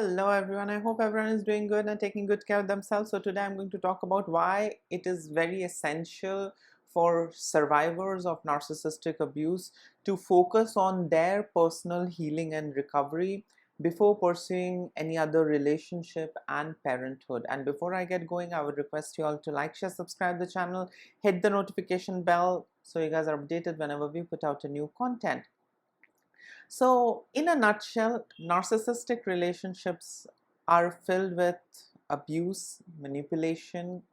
Hello everyone, I hope everyone is doing good and taking good care of themselves. So today I'm going to talk about why it is very essential for survivors of narcissistic abuse to focus on their personal healing and recovery before pursuing any other relationship and parenthood. And before I get going, I would request you all to like, share, subscribe the channel, hit the notification bell so you guys are updated whenever we put out a new content. So, in a nutshell, narcissistic relationships are filled with abuse, manipulation,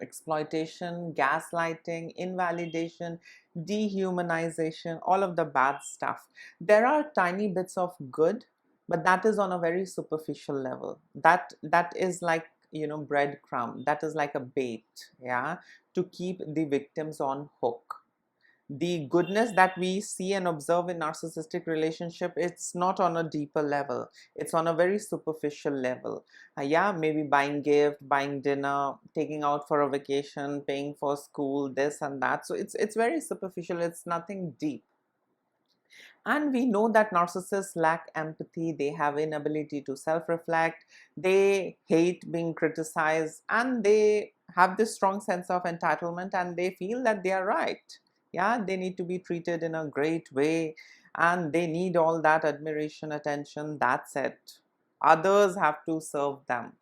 exploitation, gaslighting, invalidation, dehumanization, all of the bad stuff. There are tiny bits of good, but that is on a very superficial level. That is like, breadcrumb. That is like a bait, yeah, to keep the victims on hook. The goodness that we see and observe in narcissistic relationship, it's not on a deeper level, it's on a very superficial level. Yeah, maybe buying gift, buying dinner, taking out for a vacation, paying for school, this and that. So it's very superficial, it's nothing deep. And we know that narcissists lack empathy, they have inability to self-reflect, they hate being criticized, and they have this strong sense of entitlement and they feel that they are right. Yeah, they need to be treated in a great way and they need all that admiration, attention, that's it. Others have to serve them.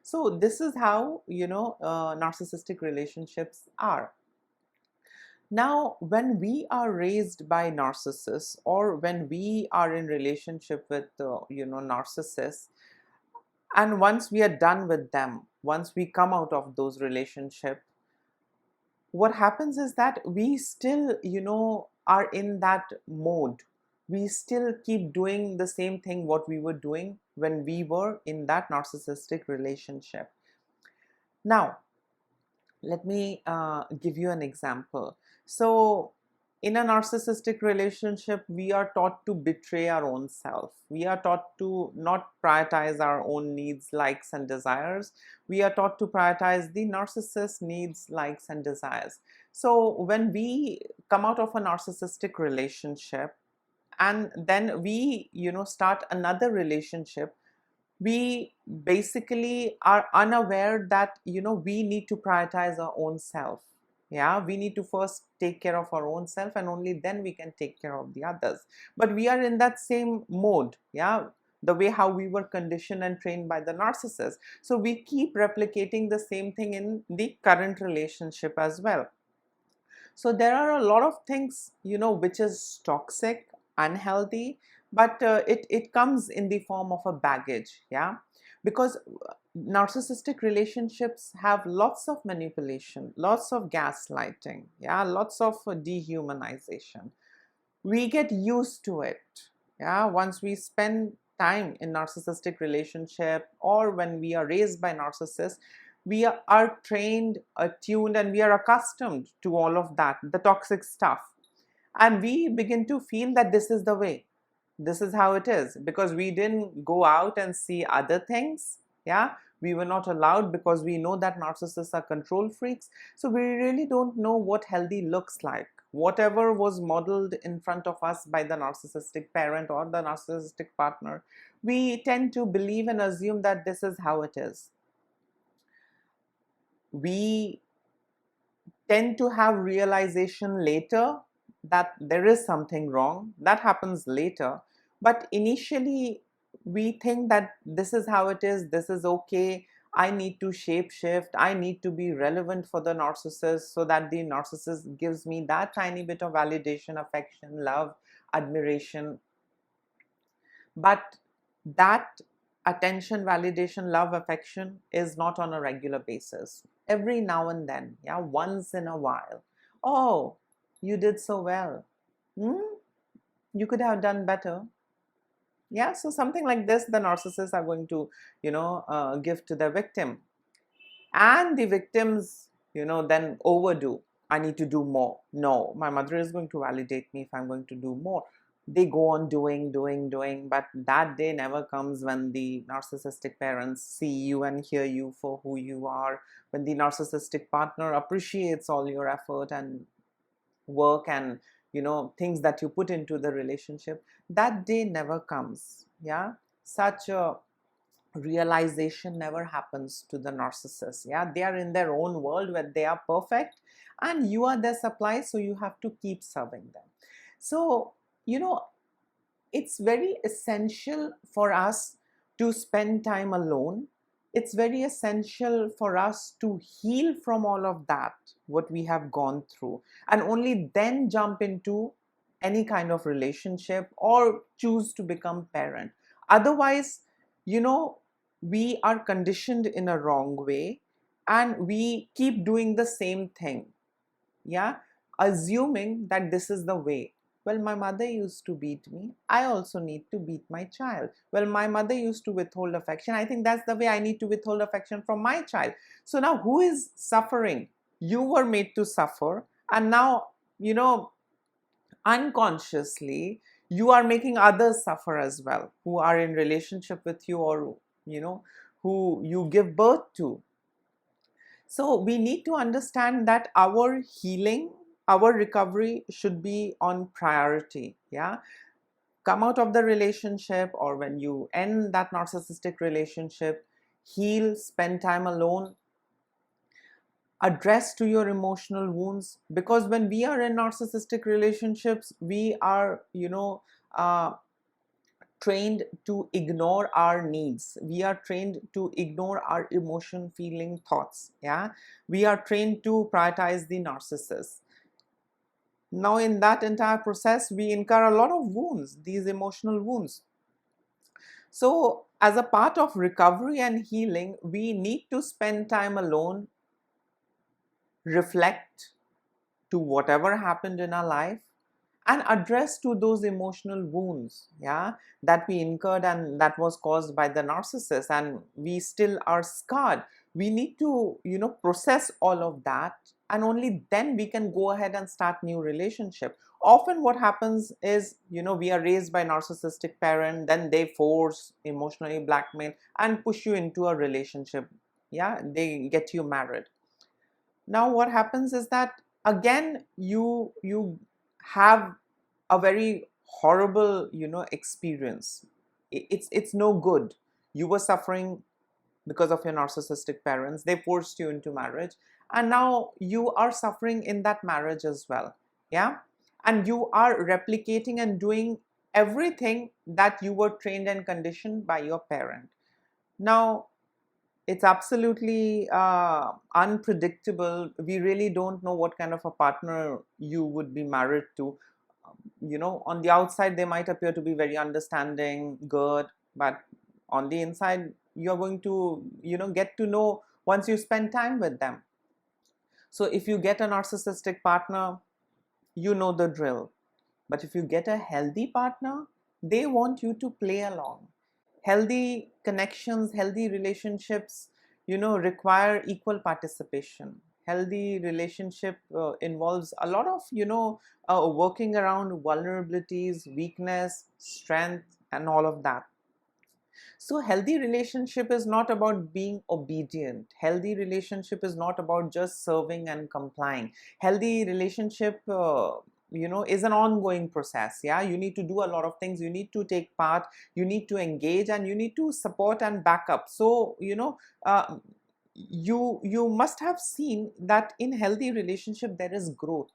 So this is how, narcissistic relationships are. Now, when we are raised by narcissists or when we are in relationship with, narcissists, and once we are done with them, once we come out of those relationships, what happens is that we still, are in that mode. We still keep doing the same thing what we were doing when we were in that narcissistic relationship. Now, let me give you an example. So, in a narcissistic relationship, we are taught to betray our own self. We are taught to not prioritize our own needs, likes, and desires. We are taught to prioritize the narcissist's needs, likes, and desires. So, when we come out of a narcissistic relationship and then we, start another relationship, we basically are unaware that we need to prioritize our own self. Yeah, we need to first take care of our own self and only then we can take care of the others. But we are in that same mode, yeah, the way how we were conditioned and trained by the narcissist. So we keep replicating the same thing in the current relationship as well. So there are a lot of things, which is toxic, unhealthy, but it comes in the form of a baggage, yeah, because narcissistic relationships have lots of manipulation, lots of gaslighting, yeah, lots of dehumanization. We get used to it, yeah, once we spend time in narcissistic relationship or when we are raised by narcissists, we are trained, attuned, and we are accustomed to all of that, the toxic stuff. And we begin to feel that this is the way, this is how it is, because we didn't go out and see other things. Yeah, we were not allowed because we know that narcissists are control freaks. So we really don't know what healthy looks like. Whatever was modeled in front of us by the narcissistic parent or the narcissistic partner, we tend to believe and assume that this is how it is. We tend to have realization later that there is something wrong. That happens later. But initially, we think that this is how it is, this is okay. I need to shape shift. I need to be relevant for the narcissist so that the narcissist gives me that tiny bit of validation, affection, love, admiration. But that attention, validation, love, affection is not on a regular basis. Every now and then, yeah, once in a while. Oh, you did so well. Hmm? You could have done better. Yeah, so something like this, the narcissists are going to, give to the victim. And the victims, then overdo. I need to do more. No, my mother is going to validate me if I'm going to do more. They go on doing, but that day never comes when the narcissistic parents see you and hear you for who you are, when the narcissistic partner appreciates all your effort and work and things that you put into the relationship. That day never comes. Yeah, such a realization never happens to the narcissist. Yeah, they are in their own world where they are perfect, and you are their supply, so you have to keep serving them. So, it's very essential for us to spend time alone. It's very essential for us to heal from all of that, what we have gone through, and only then jump into any kind of relationship or choose to become parent. Otherwise, you know, we are conditioned in a wrong way and we keep doing the same thing. Yeah, assuming that this is the way. Well, my mother used to beat me, I also need to beat my child. Well, my mother used to withhold affection, I think that's the way I need to withhold affection from my child. So now who is suffering? You were made to suffer, and now, unconsciously you are making others suffer as well, who are in relationship with you, or who you give birth to. So we need to understand that our healing, our recovery should be on priority. Yeah. Come out of the relationship, or when you end that narcissistic relationship, heal, spend time alone, address to your emotional wounds. Because when we are in narcissistic relationships, we are, uh, trained to ignore our needs. We are trained to ignore our emotion, feeling, thoughts. Yeah, we are trained to prioritize the narcissist. Now in that entire process we incur a lot of wounds, these emotional wounds. So as a part of recovery and healing, we need to spend time alone, reflect to whatever happened in our life, and address to those emotional wounds, yeah, that we incurred and that was caused by the narcissist, and we still are scarred. We need to, process all of that, and only then we can go ahead and start new relationship. Often what happens is, we are raised by narcissistic parent, then they force, emotionally blackmail and push you into a relationship. Yeah, they get you married. Now what happens is that again you have a very horrible, experience. It's no good. You were suffering because of your narcissistic parents, they forced you into marriage, and now you are suffering in that marriage as well. Yeah, and you are replicating and doing everything that you were trained and conditioned by your parent. Now it's absolutely unpredictable. We really don't know what kind of a partner you would be married to. On the outside they might appear to be very understanding, good, but on the inside you're going to, get to know once you spend time with them. So if you get a narcissistic partner, you know the drill. But if you get a healthy partner, they want you to play along. Healthy connections, healthy relationships, require equal participation. Healthy relationship involves a lot of, working around vulnerabilities, weakness, strength, and all of that. So healthy relationship is not about being obedient. Healthy relationship is not about just serving and complying. Healthy relationship, is an ongoing process. Yeah, you need to do a lot of things. You need to take part. You need to engage, and you need to support and back up. So you must have seen that in healthy relationship there is growth.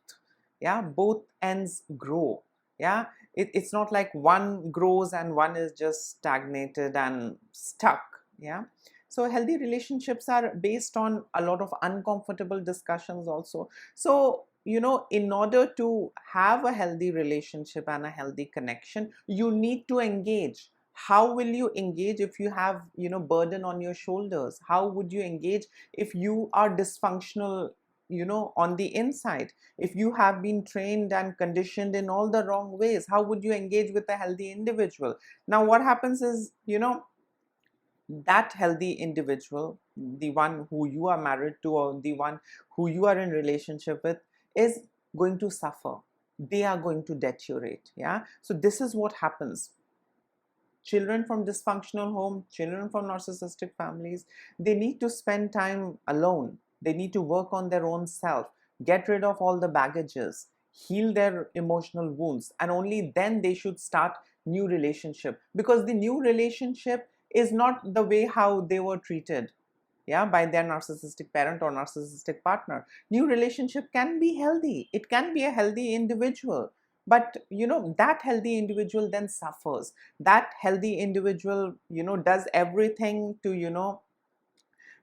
Yeah, both ends grow. Yeah, it's not like one grows and one is just stagnated and stuck. Yeah, so healthy relationships are based on a lot of uncomfortable discussions also. So in order to have a healthy relationship and a healthy connection, you need to engage. How will you engage if you have, burden on your shoulders? How would you engage if you are dysfunctional, on the inside? If you have been trained and conditioned in all the wrong ways, how would you engage with a healthy individual? Now what happens is, that healthy individual, the one who you are married to or the one who you are in relationship with, is going to suffer. They are going to deteriorate. Yeah, so this is what happens. Children from dysfunctional home, children from narcissistic families, they need to spend time alone. They need to work on their own self, get rid of all the baggages, heal their emotional wounds, and only then they should start new relationship, because the new relationship is not the way how they were treated, yeah, by their narcissistic parent or narcissistic partner. New relationship can be healthy, it can be a healthy individual, but that healthy individual then suffers. That healthy individual does everything to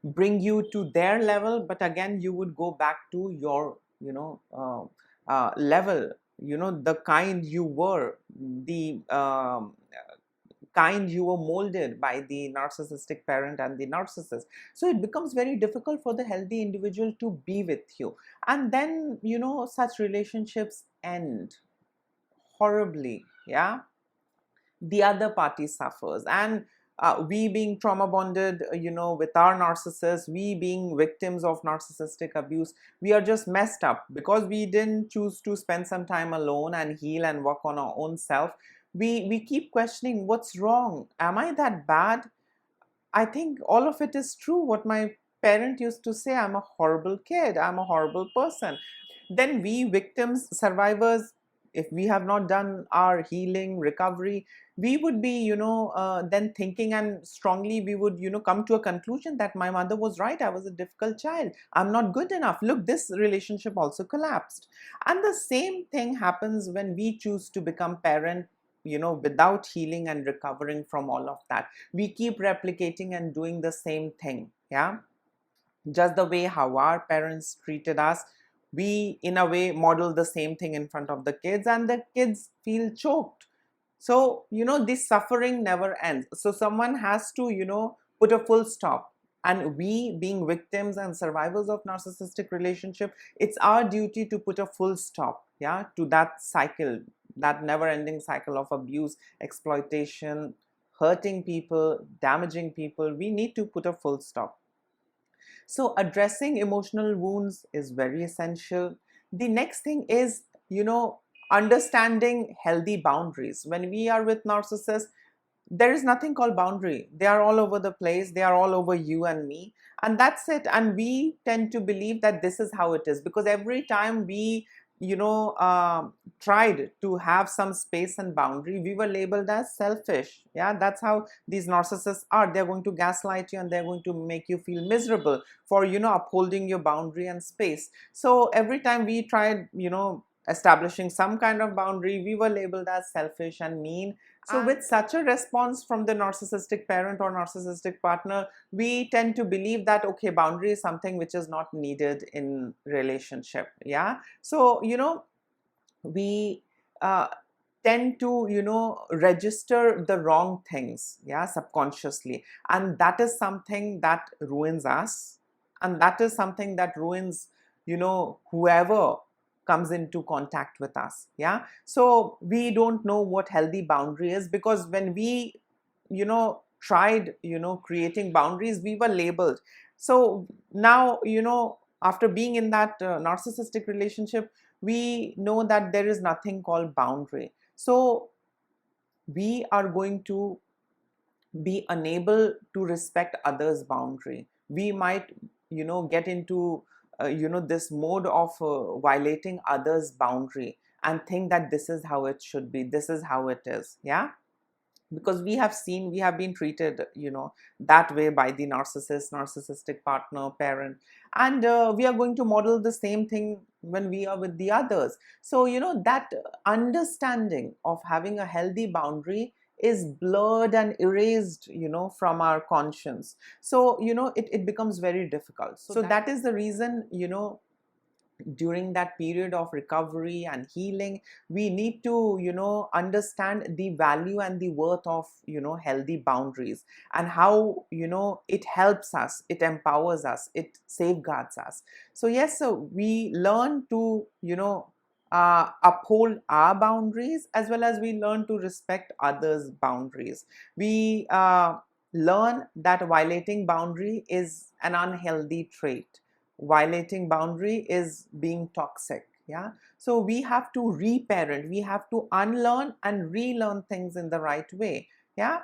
bring you to their level, but again you would go back to your level, the kind you were, the kind you were molded by the narcissistic parent and the narcissist. So it becomes very difficult for the healthy individual to be with you, and then such relationships end horribly, yeah. The other party suffers, and we being trauma bonded with our narcissist, we being victims of narcissistic abuse, we are just messed up because we didn't choose to spend some time alone and heal and work on our own self. We keep questioning, what's wrong, am I that bad? I think all of it is true. What my parent used to say, I'm a horrible kid, I'm a horrible person. Then we victims, survivors, if we have not done our healing, recovery, we would be, then thinking, and strongly we would, come to a conclusion that my mother was right. I was a difficult child. I'm not good enough. Look, this relationship also collapsed. And the same thing happens when we choose to become parent, without healing and recovering from all of that. We keep replicating and doing the same thing, yeah, just the way how our parents treated us. We in a way model the same thing in front of the kids, and the kids feel choked. So this suffering never ends. So someone has to put a full stop, and we being victims and survivors of narcissistic relationship, it's our duty to put a full stop, yeah, to that cycle, that never ending cycle of abuse, exploitation, hurting people, damaging people. We need to put a full stop. So addressing emotional wounds is very essential. The next thing is, understanding healthy boundaries. When we are with narcissists, there is nothing called boundary. They are all over the place. They are all over you and me. And that's it. And we tend to believe that this is how it is, because every time we, tried to have some space and boundary, we were labeled as selfish. Yeah, that's how these narcissists are. They're going to gaslight you, and they're going to make you feel miserable for, upholding your boundary and space. So every time we tried, establishing some kind of boundary, we were labeled as selfish and mean. So with such a response from the narcissistic parent or narcissistic partner, we tend to believe that, okay, boundary is something which is not needed in relationship. Yeah. So, we tend to, register the wrong things, yeah, subconsciously. And that is something that ruins us. And that is something that ruins, whoever comes into contact with us, yeah. So we don't know what healthy boundary is, because when we tried creating boundaries, we were labeled. So now after being in that narcissistic relationship, we know that there is nothing called boundary. So we are going to be unable to respect others boundary. We might get into this mode of violating others boundary, and think that this is how it should be, this is how it is, yeah. Because we have seen, we have been treated that way by the narcissistic partner, parent, and we are going to model the same thing when we are with the others. So that understanding of having a healthy boundary is blurred and erased from our conscience. So it becomes very difficult. So that is the reason during that period of recovery and healing, we need to understand the value and the worth of healthy boundaries, and how it helps us, it empowers us, it safeguards us. So yes, so we learn to uphold our boundaries, as well as we learn to respect others boundaries. We learn that violating boundary is an unhealthy trait. Violating boundary is being toxic, yeah. So we have to reparent, we have to unlearn and relearn things in the right way, yeah.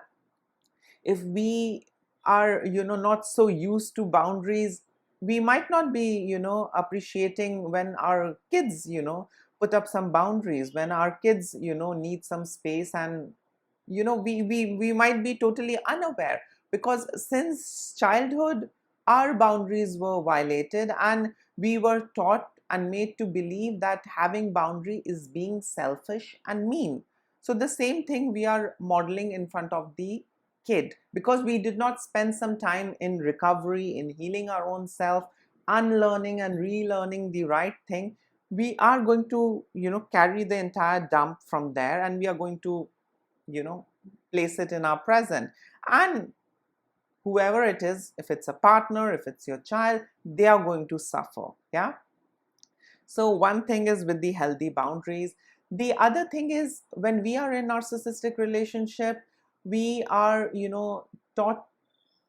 If we are not so used to boundaries, we might not be appreciating when our kids put up some boundaries, when our kids need some space and we might be totally unaware, because since childhood our boundaries were violated, and we were taught and made to believe that having boundary is being selfish and mean. So the same thing we are modeling in front of the kid, because we did not spend some time in recovery, in healing our own self, unlearning and relearning the right thing. We are going to carry the entire dump from there, and we are going to place it in our present. And whoever it is, if it's a partner, if it's your child, they are going to suffer. Yeah. So one thing is with the healthy boundaries. The other thing is, when we are in narcissistic relationship, we are taught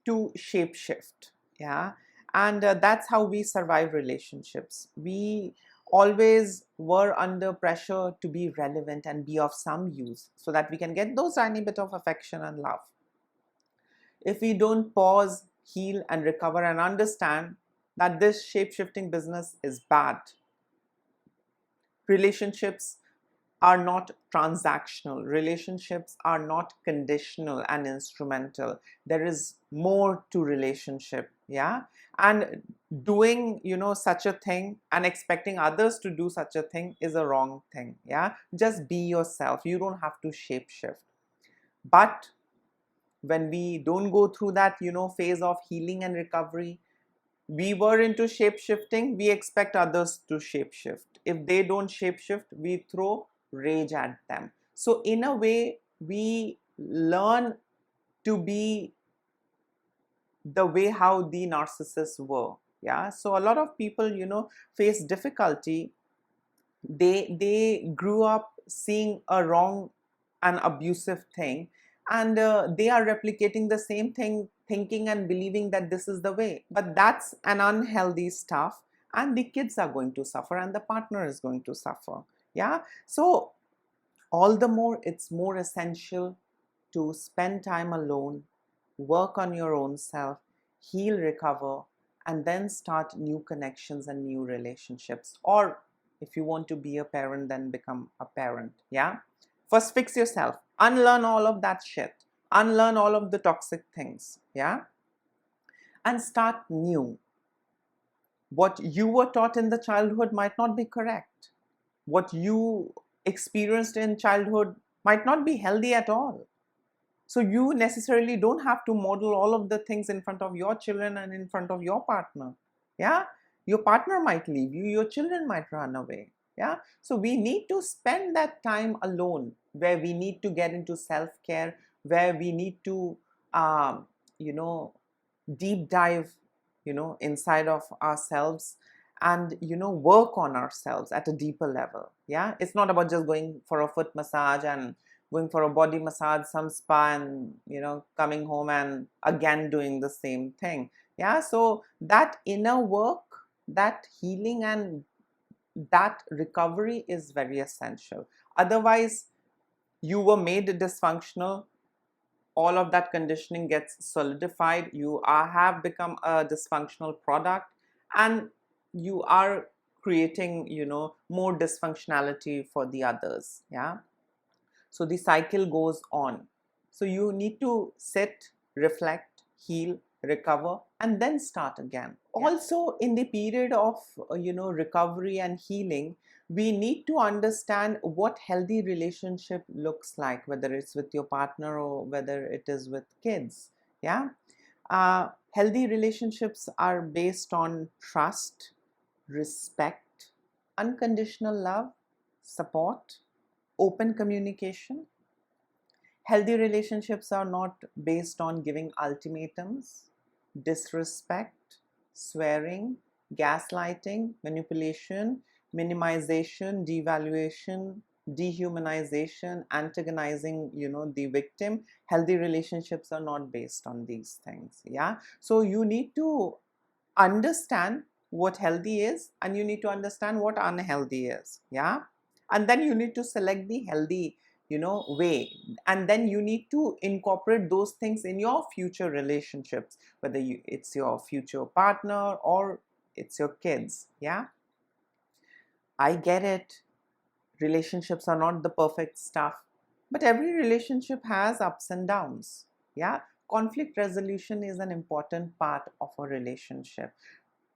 to shape shift. Yeah. And that's how we survive relationships. We always were under pressure to be relevant and be of some use, so that we can get those tiny bit of affection and love. If we don't pause, heal and recover and understand that this shape-shifting business is bad. Relationships are not transactional. Relationships are not conditional and instrumental. There is more to relationship. Yeah. And doing such a thing and expecting others to do such a thing is a wrong thing. Yeah. Just be yourself. You don't have to shape shift. But when we don't go through that phase of healing and recovery, we were into shape shifting, we expect others to shape shift. If they don't shape shift, we throw rage at them. So in a way, we learn to be the way how the narcissists were. Yeah. So a lot of people face difficulty. They grew up seeing a wrong and abusive thing, and they are replicating the same thing, thinking and believing that this is the way. But that's an unhealthy stuff, and the kids are going to suffer and the partner is going to suffer. Yeah. So all the more it's more essential to spend time alone, work on your own self, heal, recover, and then start new connections and new relationships. Or if you want to be a parent, then become a parent. Yeah. First, fix yourself, unlearn all of that shit, unlearn all of the toxic things. Yeah. And start new. What you were taught in the childhood might not be correct. What you experienced in childhood might not be healthy at all. So you necessarily don't have to model all of the things in front of your children and in front of your partner. Yeah. Your partner might leave you, your children might run away. Yeah. So we need to spend that time alone, where we need to get into self-care, where we need to you know deep dive inside of ourselves, and work on ourselves at a deeper level. Yeah. It's not about just going for a foot massage and going for a body massage, some spa, and coming home and again doing the same thing. Yeah. So that inner work, that healing and that recovery is very essential. Otherwise, you were made dysfunctional, all of that conditioning gets solidified, you have become a dysfunctional product, and you are creating more dysfunctionality for the others. Yeah. So the cycle goes on. So you need to sit, reflect, heal, recover, and then start again. Yeah. Also, in the period of recovery and healing, we need to understand what healthy relationship looks like, whether it's with your partner or whether it is with kids. Yeah. Healthy relationships are based on trust, respect, unconditional love, support, open communication. Healthy relationships are not based on giving ultimatums, disrespect, swearing, gaslighting, manipulation, minimization, devaluation, dehumanization, antagonizing the victim. Healthy relationships are not based on these things. Yeah. So you need to understand what healthy is, and you need to understand what unhealthy is. Yeah. And then you need to select the healthy way, and then you need to incorporate those things in your future relationships, whether it's your future partner or it's your kids. Yeah. I get it, relationships are not the perfect stuff, But every relationship has ups and downs. Yeah, conflict resolution is an important part of a relationship.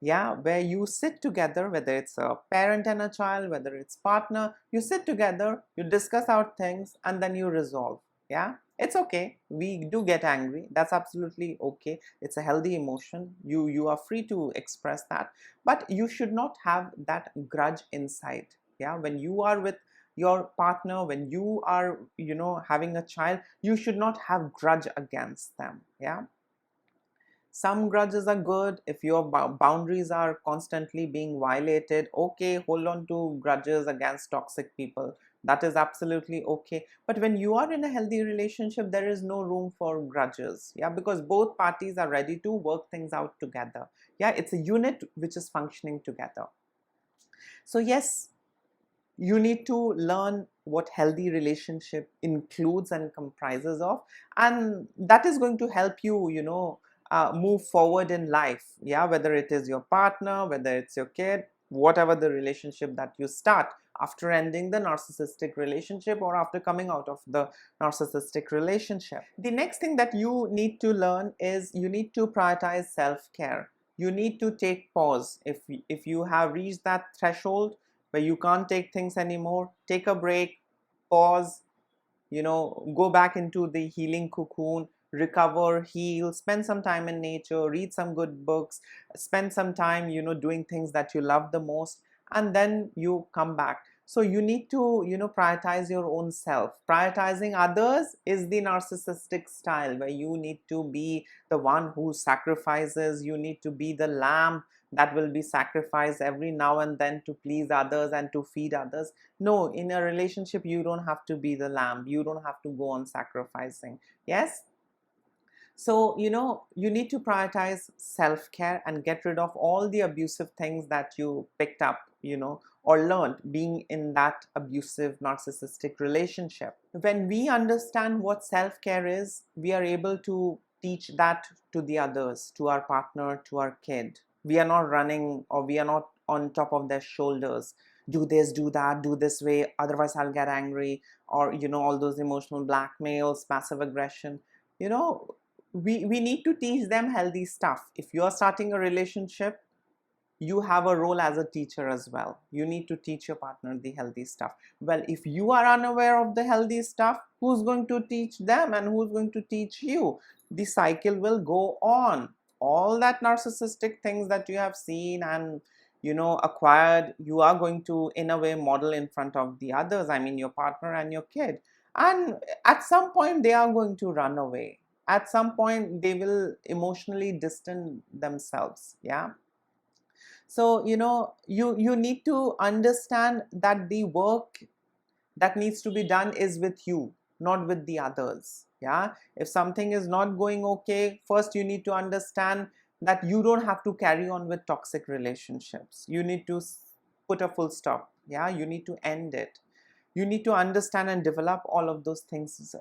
Yeah, where you sit together, whether it's a parent and a child, whether it's partner, you sit together, you discuss out things, and then you resolve. Yeah, it's okay, we do get angry, that's absolutely okay, it's a healthy emotion, you are free to express that, but you should not have that grudge inside. Yeah, when you are with your partner, when you are, having a child, you should not have grudge against them. Yeah, some grudges are good. If your boundaries are constantly being violated, okay, hold on to grudges against toxic people. That is absolutely okay. But when you are in a healthy relationship, there is no room for grudges. Yeah, because both parties are ready to work things out together. Yeah, it's a unit which is functioning together. So, yes, you need to learn what healthy relationship includes and comprises of, and that is going to help you, move forward in life. Yeah, whether it is your partner, whether it's your kid, whatever the relationship that you start after ending the narcissistic relationship or after coming out of the narcissistic relationship. The next thing that you need to learn is you need to prioritize self-care. You need to take pause. If you have reached that threshold where you can't take things anymore, take a break, pause, go back into the healing cocoon, recover, heal, spend some time in nature, read some good books, spend some time, doing things that you love the most, and then you come back. So you need to, prioritize your own self. Prioritizing others is the narcissistic style, where you need to be the one who sacrifices, you need to be the lamb that will be sacrificed every now and then to please others and to feed others. No, in a relationship, you don't have to be the lamb. You don't have to go on sacrificing. Yes? So, you need to prioritize self-care and get rid of all the abusive things that you picked up, or learned being in that abusive narcissistic relationship. When we understand what self-care is, we are able to teach that to the others, to our partner, to our kid. We are not running, or we are not on top of their shoulders. Do this, do that, do this way, otherwise I'll get angry, or, all those emotional blackmails, passive aggression. You know, we need to teach them healthy stuff. If you're starting a relationship, you have a role as a teacher as well. You need to teach your partner the healthy stuff. Well, if you are unaware of the healthy stuff, who's going to teach them and who's going to teach you? The cycle will go on. All that narcissistic things that you have seen and acquired, you are going to in a way model in front of the others, I mean your partner and your kid. And at some point they are going to run away. At some point they will emotionally distance themselves. Yeah, so you need to understand that the work that needs to be done is with you, not with the others. Yeah, if something is not going okay, first you need to understand that you don't have to carry on with toxic relationships. You need to put a full stop. Yeah, you need to end it. You need to understand and develop all of those things,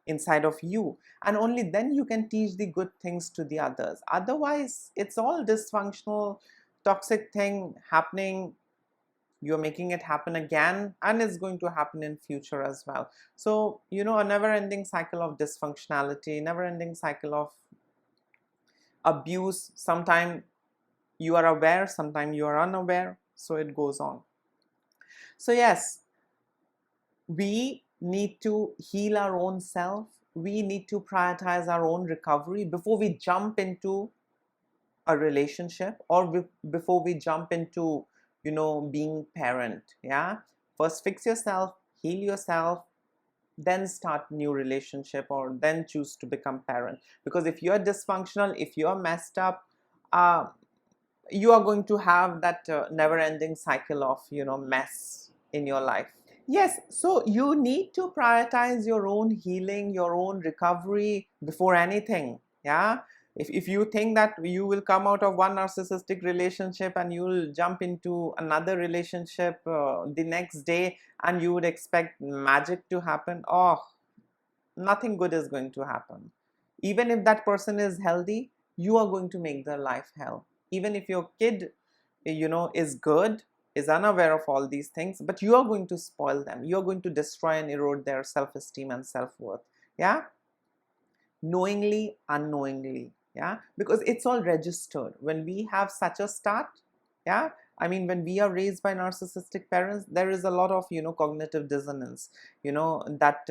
inside of you, and only then you can teach the good things to the others. Otherwise it's all dysfunctional, toxic thing happening. You're making it happen again, and it's going to happen in future as well. So a never-ending cycle of dysfunctionality, never-ending cycle of abuse. Sometimes you are aware, sometimes you are unaware, so it goes on. So yes, we need to heal our own self. We need to prioritize our own recovery before we jump into a relationship, or before we jump into being parent. Yeah, first fix yourself, heal yourself, then start new relationship, or then choose to become parent. Because if you're dysfunctional, if you're messed up, uh, you are going to have that never-ending cycle of mess in your life. Yes, so you need to prioritize your own healing, your own recovery before anything. Yeah. If you think that you will come out of one narcissistic relationship and you will jump into another relationship the next day, and you would expect magic to happen, oh, nothing good is going to happen. Even if that person is healthy, you are going to make their life hell. Even if your kid, is good, is unaware of all these things, but you are going to spoil them. You're going to destroy and erode their self-esteem and self-worth. Yeah, knowingly, unknowingly. Yeah, because it's all registered when we have such a start. Yeah, I mean, when we are raised by narcissistic parents, there is a lot of, cognitive dissonance, that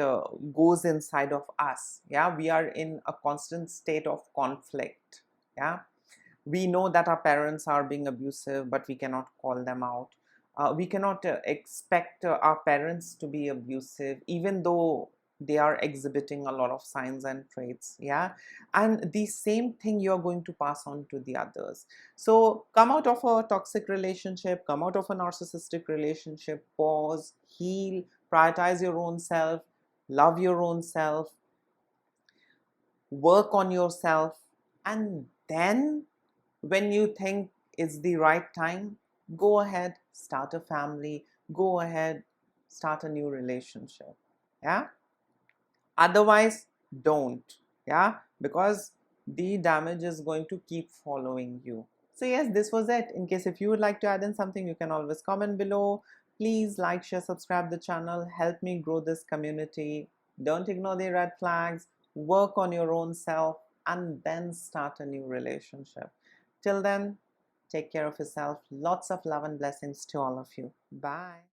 goes inside of us. Yeah, we are in a constant state of conflict. Yeah, we know that our parents are being abusive, but we cannot call them out. We cannot expect our parents to be abusive, even though they are exhibiting a lot of signs and traits. Yeah, and the same thing you're going to pass on to the others. So come out of a toxic relationship, come out of a narcissistic relationship, pause, heal, prioritize your own self, love your own self, work on yourself, and then when you think it's the right time, go ahead, start a family, go ahead, start a new relationship. Yeah, otherwise don't. Yeah, because the damage is going to keep following you. So yes, this was it. In case if you would like to add in something, you can always comment below. Please like, share, subscribe the channel, help me grow this community. Don't ignore the red flags, work on your own self, and then start a new relationship. Till then, take care of yourself. Lots of love and blessings to all of you. Bye.